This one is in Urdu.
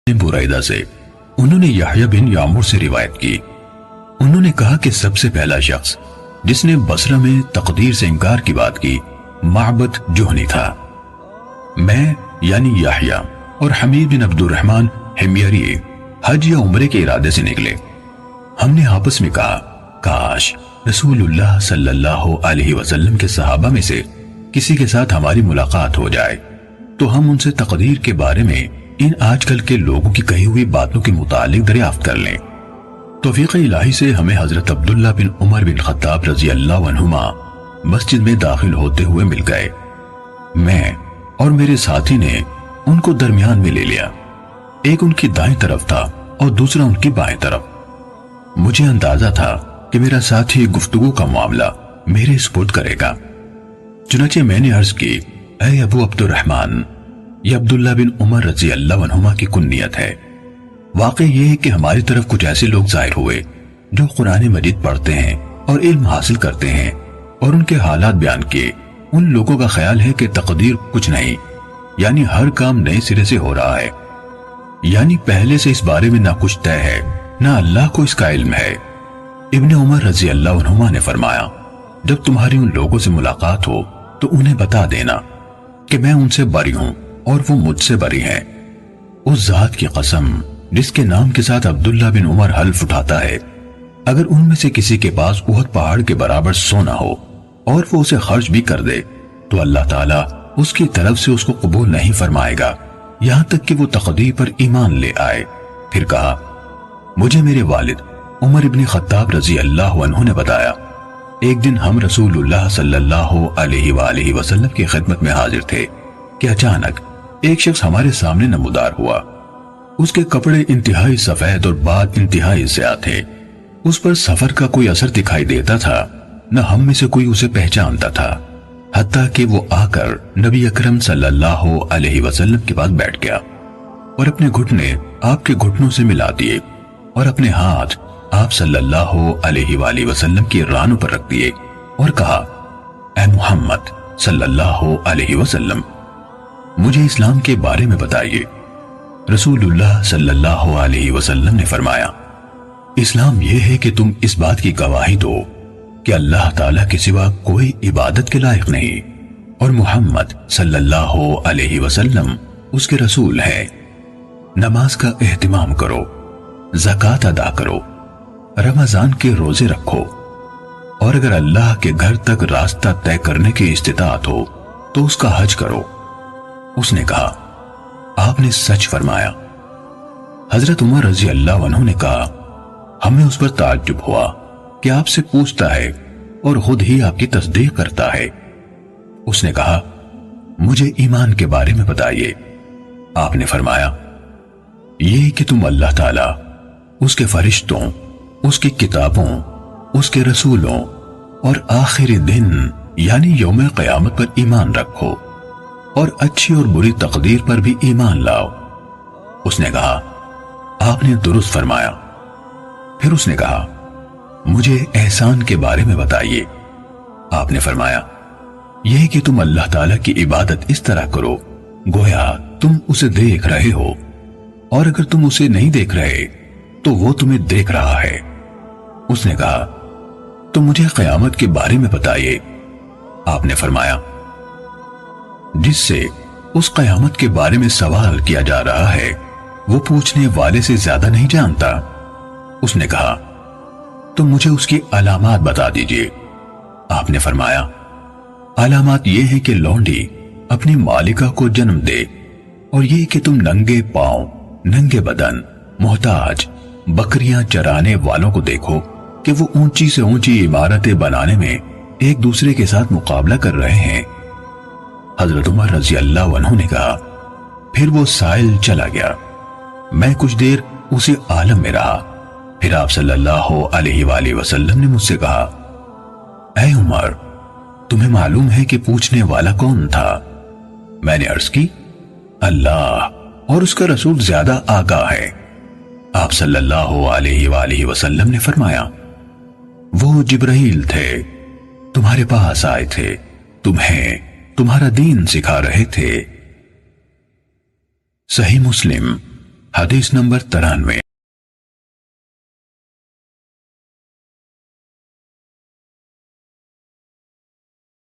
بريدہ سے انہوں نے یحییٰ بن یعمر سے روایت کی، انہوں نے کہا کہ سب سے پہلا شخص جس نے بصرہ میں تقدیر سے انکار کی بات کی معبد جہنی تھا۔ میں یعنی یحییٰ اور حمید بن عبد الرحمن حمیری حج یا عمرے کے ارادے سے نکلے۔ ہم نے آپس میں کہا کاش رسول اللہ صلی اللہ علیہ وسلم کے صحابہ میں سے کسی کے ساتھ ہماری ملاقات ہو جائے تو ہم ان سے تقدیر کے بارے میں ان آج کل کے لوگوں کی کہی ہوئی باتوں کے متعلق دریافت کر لیں۔ توفیق الہی سے ہمیں حضرت عبداللہ بن عمر بن خطاب رضی اللہ عنہما مسجد میں داخل ہوتے ہوئے مل گئے۔ میں اور میرے ساتھی نے ان کو درمیان میں لے لیا، ایک ان کی دائیں طرف تھا اور دوسرا ان کی بائیں طرف۔ مجھے اندازہ تھا کہ میرا ساتھی گفتگو کا معاملہ میرے سپرد کرے گا، چنانچہ میں نے عرض کی، اے ابو عبد الرحمن، یہ عبداللہ بن عمر رضی اللہ عنہما کی کنیت ہے۔ واقع یہ ہے کہ ہماری طرف کچھ ایسے لوگ ظاہر ہوئے جو قرآن مجید پڑھتے ہیں اور علم حاصل کرتے ہیں، اور ان کے حالات بیان کیے۔ ان لوگوں کا خیال ہے کہ تقدیر کچھ نہیں، یعنی ہر کام نئے سرے سے ہو رہا ہے، یعنی پہلے سے اس بارے میں نہ کچھ طے ہے نہ اللہ کو اس کا علم ہے۔ ابن عمر رضی اللہ عنہما نے فرمایا، جب تمہاری ان لوگوں سے ملاقات ہو تو انہیں بتا دینا کہ میں ان سے بری ہوں اور وہ مجھ سے بری ہیں۔ اس ذات کی قسم جس کے نام کے ساتھ عبداللہ بن عمر حلف اٹھاتا ہے، اگر ان میں سے کسی کے پاس احد پہاڑ کے برابر سونا ہو اور وہ اسے خرچ بھی کر دے تو اللہ تعالیٰ اس کی طرف سے اس کو قبول نہیں فرمائے گا یہاں تک کہ وہ تقدیر پر ایمان لے آئے۔ پھر کہا، مجھے میرے والد عمر ابن خطاب رضی اللہ عنہ نے بتایا، ایک دن ہم رسول اللہ صلی اللہ علیہ وآلہ وسلم کی خدمت میں حاضر تھے کہ اچانک ایک شخص ہمارے سامنے نمودار ہوا۔ اس کے کپڑے انتہائی سفید اور بال انتہائی سیاہ تھے، اس پر سفر کا کوئی اثر دکھائی دیتا تھا، نہ ہم میں سے کوئی اسے پہچانتا تھا، حتیٰ کہ وہ آ کر نبی اکرم صلی اللہ علیہ وسلم کے پاس بیٹھ گیا اور اپنے گھٹنے آپ کے گھٹنوں سے ملا دیے اور اپنے ہاتھ آپ صلی اللہ علیہ وآلہ وسلم کی رانوں پر رکھ دیے اور کہا، اے محمد صلی اللہ علیہ وسلم، مجھے اسلام کے بارے میں بتائیے۔ رسول اللہ صلی اللہ علیہ وسلم نے فرمایا، اسلام یہ ہے کہ تم اس بات کی گواہی دو کہ اللہ تعالیٰ کے سوا کوئی عبادت کے لائق نہیں اور محمد صلی اللہ علیہ وسلم اس کے رسول ہے۔ نماز کا اہتمام کرو، زکوٰۃ ادا کرو، رمضان کے روزے رکھو، اور اگر اللہ کے گھر تک راستہ طے کرنے کی استطاعت ہو تو اس کا حج کرو۔ اس نے کہا، آپ نے سچ فرمایا۔ حضرت عمر رضی اللہ عنہ نے کہا، ہمیں اس پر تعجب ہوا کہ آپ سے پوچھتا ہے اور خود ہی آپ کی تصدیق کرتا ہے۔ اس نے کہا، مجھے ایمان کے بارے میں بتائیے۔ آپ نے فرمایا، یہ کہ تم اللہ تعالیٰ، اس کے فرشتوں، اس کی کتابوں، اس کے رسولوں اور آخری دن یعنی یوم قیامت پر ایمان رکھو اور اچھی اور بری تقدیر پر بھی ایمان لاؤ۔ اس نے کہا، آپ نے درست فرمایا۔ پھر اس نے کہا، مجھے احسان کے بارے میں بتائیے۔ آپ نے فرمایا، یہ کہ تم اللہ تعالیٰ کی عبادت اس طرح کرو گویا تم اسے دیکھ رہے ہو، اور اگر تم اسے نہیں دیکھ رہے تو وہ تمہیں دیکھ رہا ہے۔ اس نے کہا، تو مجھے قیامت کے بارے میں بتائیے۔ آپ نے فرمایا، جس سے اس قیامت کے بارے میں سوال کیا جا رہا ہے وہ پوچھنے والے سے زیادہ نہیں جانتا۔ اس نے کہا، تو مجھے اس کی علامات بتا دیجئے۔ آپ نے فرمایا، علامات یہ ہیں کہ لونڈی اپنی مالکہ کو جنم دے، اور یہ کہ تم ننگے پاؤں، ننگے بدن، محتاج، بکریاں چرانے والوں کو دیکھو کہ وہ اونچی سے اونچی عمارتیں بنانے میں ایک دوسرے کے ساتھ مقابلہ کر رہے ہیں۔ حضرت عمر رضی اللہ عنہ نے کہا، پھر وہ سائل چلا گیا۔ میں کچھ دیر اسی عالم میں رہا، پھر آپ صلی اللہ علیہ وآلہ وسلم نے مجھ سے کہا، اے عمر، تمہیں معلوم ہے کہ پوچھنے والا کون تھا؟ میں نے عرض کی، اللہ اور اس کا رسول زیادہ آگاہ ہے۔ آپ صلی اللہ علیہ وآلہ وسلم نے فرمایا، وہ جبرائیل تھے، تمہارے پاس آئے تھے، تمہیں تمہارا دین سکھا رہے تھے۔ صحیح مسلم حدیث نمبر 93